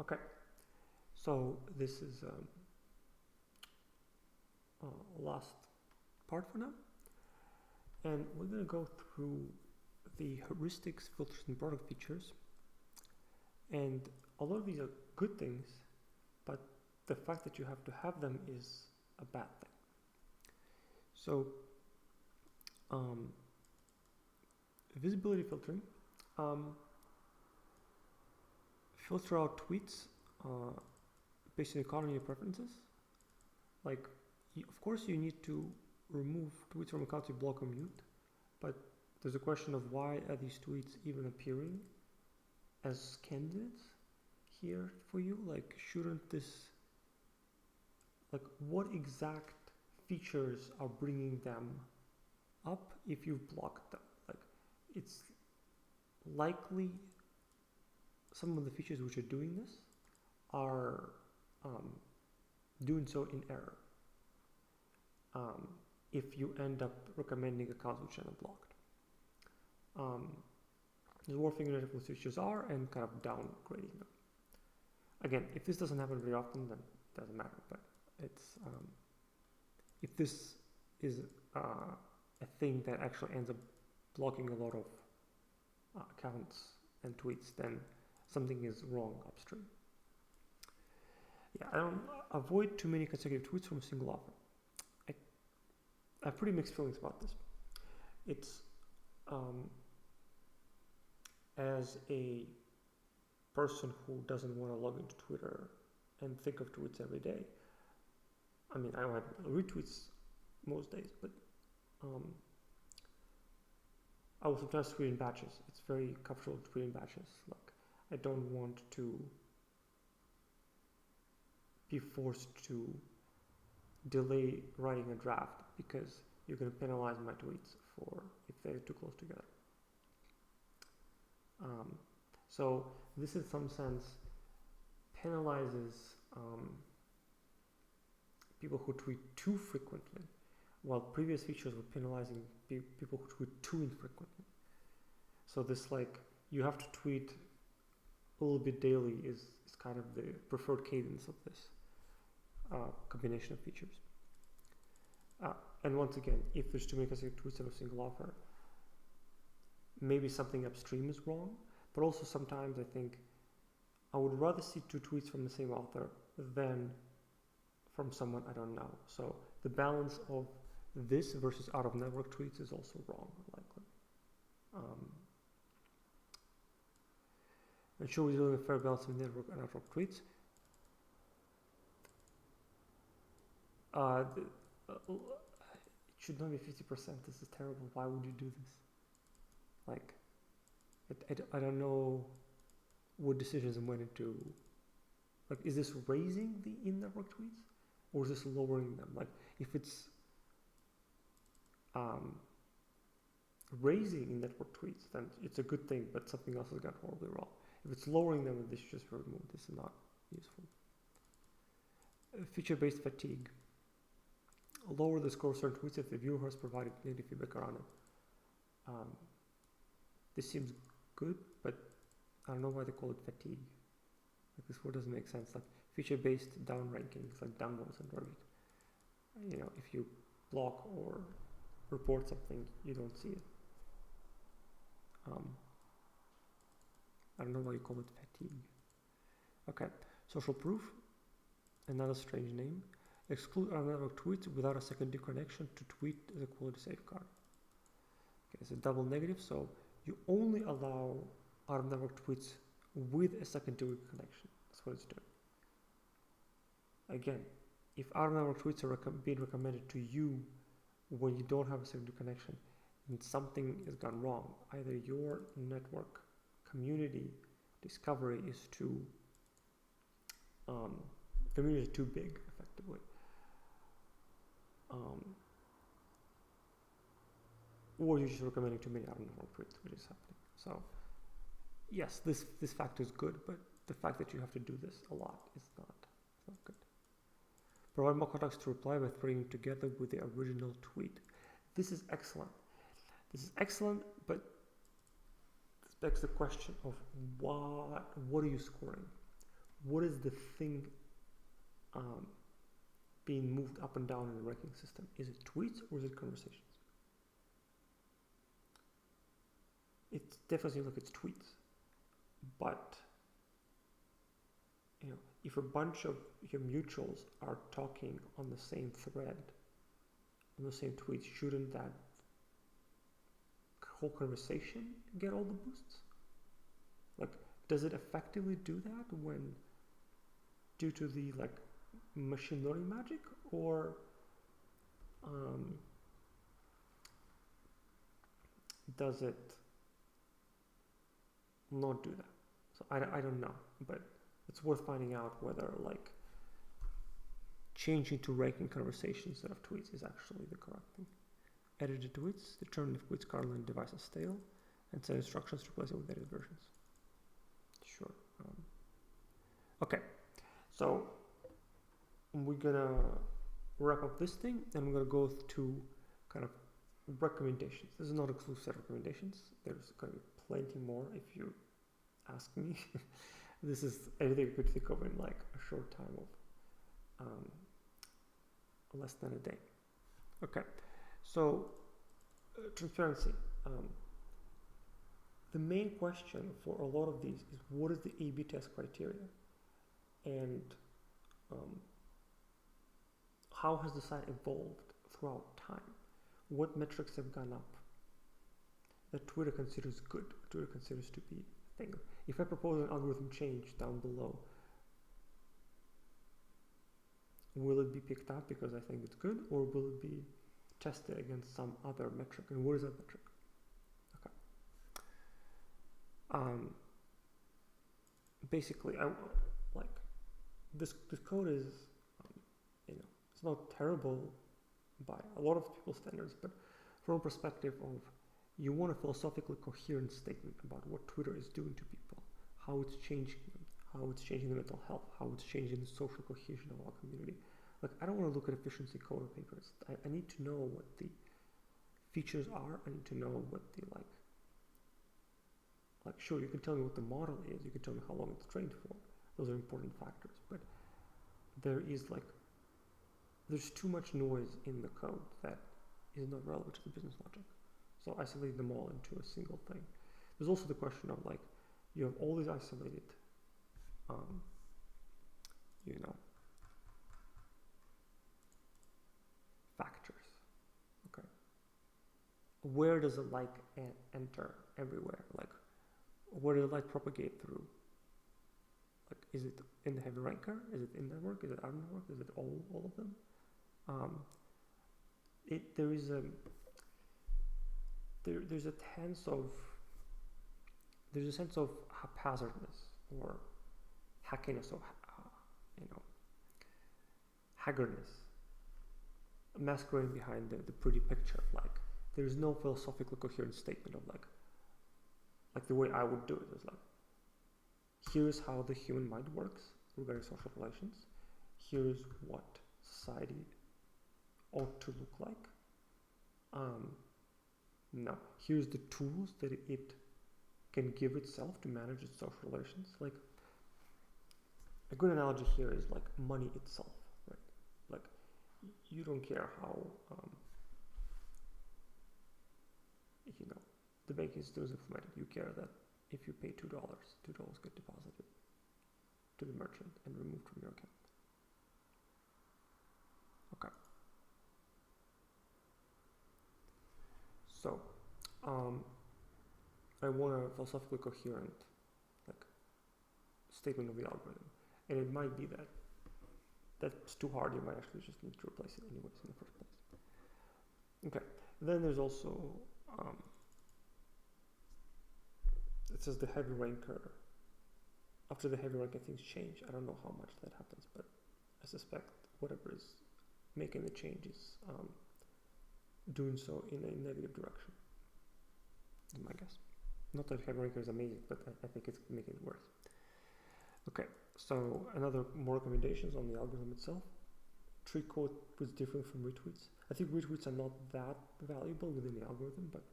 Okay, so this is last part for now, and we're going to go through the heuristics, filters, and product features. And a lot of these are good things, but the fact that you have to have them is a bad thing. So, visibility filtering. Filter out tweets based on economy of preferences. Like, of course, you need to remove tweets from accounts you block or mute, but there's a question of why are these tweets even appearing as candidates here for you? Like, shouldn't this, like, what exact features are bringing them up if you've blocked them? Like, it's likely some of the features which are doing this are doing so in error. If you end up recommending accounts which are unblocked. There's worth figuring out what features are and kind of downgrading them. Again, if this doesn't happen very often, then it doesn't matter. But it's if this is a thing that actually ends up blocking a lot of accounts and tweets, then something is wrong upstream. Yeah, I don't avoid too many consecutive tweets from a single offer. I have pretty mixed feelings about this. It's as a person who doesn't want to log into Twitter and think of tweets every day. I mean, I don't have retweets most days, but I will sometimes tweet in batches. It's very comfortable to tweet in batches. Like, I don't want to be forced to delay writing a draft because you're going to penalize my tweets for if they're too close together. So this in some sense penalizes people who tweet too frequently, while previous features were penalizing people who tweet too infrequently. So this, like, you have to tweet a little bit daily is kind of the preferred cadence of this combination of features. And once again, if there's too many consecutive tweets on a single offer, maybe something upstream is wrong, but also sometimes I think I would rather see two tweets from the same author than from someone I don't know. So the balance of this versus out of network tweets is also wrong, likely. Ensure we're doing a fair balance of network and out of tweets. It should not be 50%. This is terrible. Why would you do this? Like, I don't know what decisions went into. Like, is this raising the in-network tweets, or is this lowering them? Like, if it's raising in-network tweets, then it's a good thing, but something else has gone horribly wrong. If it's lowering them, then this should just be removed. This is not useful. Feature-based fatigue. Lower the score of certain tweets if the viewer has provided negative feedback around it. This seems good, but I don't know why they call it fatigue. Like, this word doesn't make sense. Like, feature-based down rankings, like downvotes and Reddit. You know, if you block or report something, you don't see it. I don't know why you call it fatigue. Okay, social proof, another strange name. Exclude out-of-network tweets without a secondary connection to tweet as a quality safeguard. Okay, it's a double negative, so you only allow out-of-network tweets with a secondary connection. That's what it's doing. Again, if out-of-network tweets are being recommended to you when you don't have a secondary connection, then something has gone wrong. Either your network community discovery is too big, effectively. Or you're just recommending too many out-of-network tweets, which is happening. So, yes, this fact is good, but the fact that you have to do this a lot is not good. Provide more context to reply by throwing it together with the original tweet. This is excellent. But this begs the question of what are you scoring? what is the thing being moved up and down in the ranking system? Is it tweets or is it conversations? It definitely seems like it's tweets, but you know, if a bunch of your mutuals are talking on the same thread, on the same tweet, shouldn't that whole conversation get all the boosts? Like, does it effectively do that when due to the like machine learning magic, or does it not do that? So I don't know, but it's worth finding out whether like changing to ranking conversations instead of tweets is actually the correct thing. Edited tweets, determine if tweets currently device is stale, and set instructions to replace it with edited versions. Sure. Okay, so we're gonna wrap up this thing, and we're gonna go to kind of recommendations. This is not exclusive set of recommendations. There's gonna be plenty more if you ask me. This is everything I could think of in like a short time of less than a day. Okay, so transparency. The main question for a lot of these is, what is the A/B test criteria, and how has the site evolved throughout time? What metrics have gone up that Twitter considers good, Twitter considers to be a thing? If I propose an algorithm change down below, will it be picked up because I think it's good, or will it be tested against some other metric? And what is that metric? Okay. Basically, I like this code is, you know, it's not terrible by a lot of people's standards, but from a perspective of you want a philosophically coherent statement about what Twitter is doing to people, how it's changing them, how it's changing their mental health, how it's changing the social cohesion of our community. Like, I don't want to look at efficiency code or papers. I need to know what the features are. I need to know what the like, sure, you can tell me what the model is, you can tell me how long it's trained for. Those are important factors, but there's too much noise in the code that is not relevant to the business logic. So isolate them all into a single thing. There's also the question of like, you have all these isolated, you know, factors. Okay. Where does the like enter everywhere? Like, where does the light propagate through? Like, is it in the heavy ranker? Is it in network? Is it out of network? Is it all of them? There's a sense of haphazardness or hackiness or haggardness masquerading behind the pretty picture. Like, there's no philosophically coherent statement of like the way I would do it is like, here's how the human mind works regarding social relations. Here's what society ought to look like. No, here's the tools that it can give itself to manage its social relations. Like, a good analogy here is like money itself, right? Like, you don't care how the banking system is implemented. You care that if you pay $2 get deposited to the merchant and removed from your account. Okay. So, I want a philosophically coherent statement of the algorithm, and it might be that that's too hard. You might actually just need to replace it anyways in the first place. Okay. Then there's also it says the heavy ranker. After the heavy ranker, things change. I don't know how much that happens, but I suspect whatever is making the change is doing so in a negative direction, is my guess. Not that heavy ranker is amazing, but I think it's making it worse. Okay, so more recommendations on the algorithm itself. Tweet code was different from retweets. I think retweets are not that valuable within the algorithm, but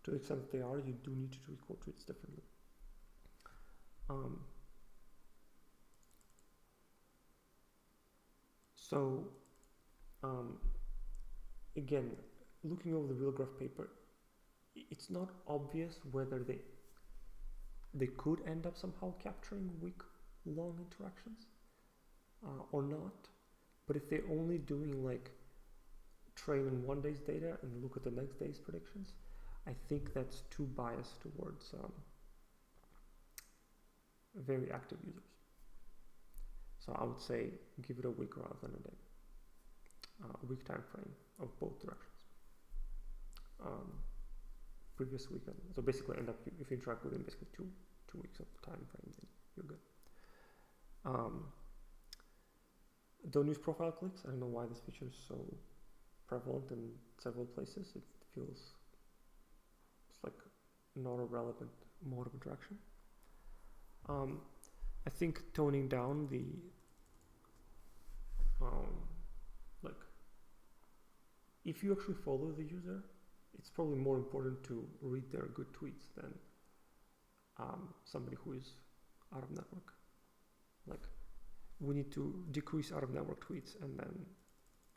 to the extent that they are, you do need to tweet code tweets differently. So again, looking over the real graph paper, it's not obvious whether they could end up somehow capturing week-long interactions or not. But if they're only doing like train on one day's data and look at the next day's predictions, I think that's too biased towards very active users. So I would say give it a week rather than a day. A week time frame of both directions. Previous weekend. So basically end up, if you interact within basically two weeks of the time frame, then you're good. Don't use profile clicks. I don't know why this feature is so prevalent in several places. It feels it's like not a relevant mode of interaction. I think toning down the like if you actually follow the user, it's probably more important to read their good tweets than somebody who is out of network. Like we need to decrease out of network tweets and then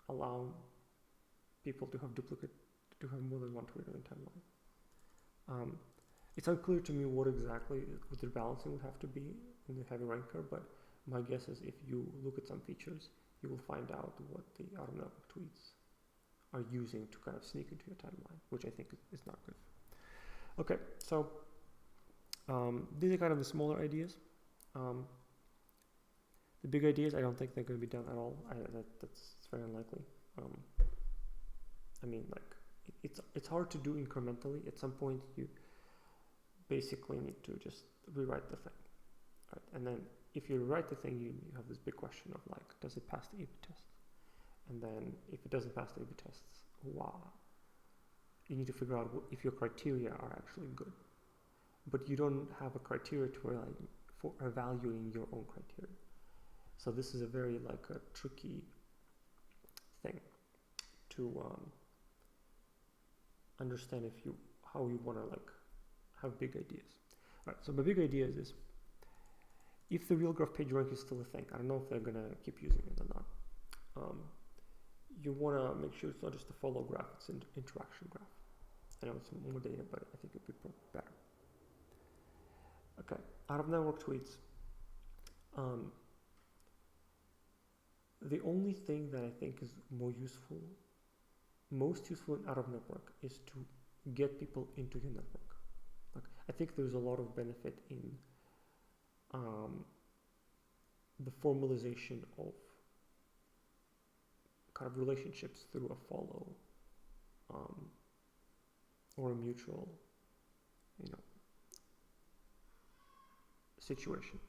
allow people to have more than one tweet in a timeline. It's unclear to me what the balancing would have to be in the heavy ranker, but my guess is if you look at some features, you will find out what the out of network tweets are using to kind of sneak into your timeline, which I think is not good. Okay, so these are kind of the smaller ideas. The big ideas, I don't think they're going to be done at all. That's very unlikely. I mean, like it's hard to do incrementally. At some point, you basically need to just rewrite the thing, right? And then if you rewrite the thing, you have this big question of like, does it pass the A/B test? And then if it doesn't pass the A/B tests, wow, you need to figure out if your criteria are actually good. But you don't have a criteria for evaluating your own criteria. So this is a very like a tricky thing to understand how you want to like have big ideas. All right, so my big idea is if the real graph PageRank is still a thing, I don't know if they're gonna keep using it or not. You want to make sure it's not just a follow graph, it's an interaction graph. I know it's more data, but I think it'd be better. Okay, out of network tweets. The only thing that I think is most useful in out of network is to get people into your network. Like, I think there's a lot of benefit in the formalization of kind of relationships through a follow or a mutual, situation.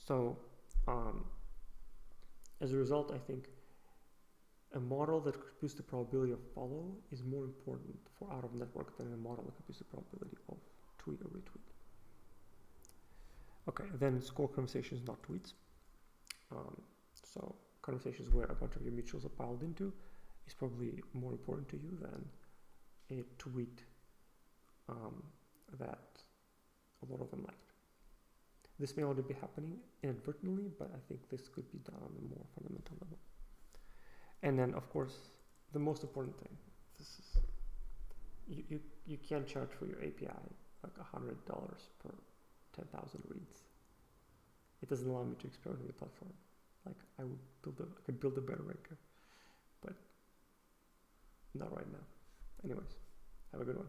So as a result, I think a model that could boost the probability of follow is more important for out of network than a model that could boost the probability of tweet or retweet. Okay, then score conversations, not tweets. So conversations where a bunch of your mutuals are piled into is probably more important to you than a tweet that a lot of them liked. This may already be happening inadvertently, but I think this could be done on a more fundamental level. And then, of course, the most important thing, this is you can't charge for your API like $100 per 10,000 reads. It doesn't allow me to experiment with the platform. Like I could build a better ranker, but not right now. Anyways, have a good one.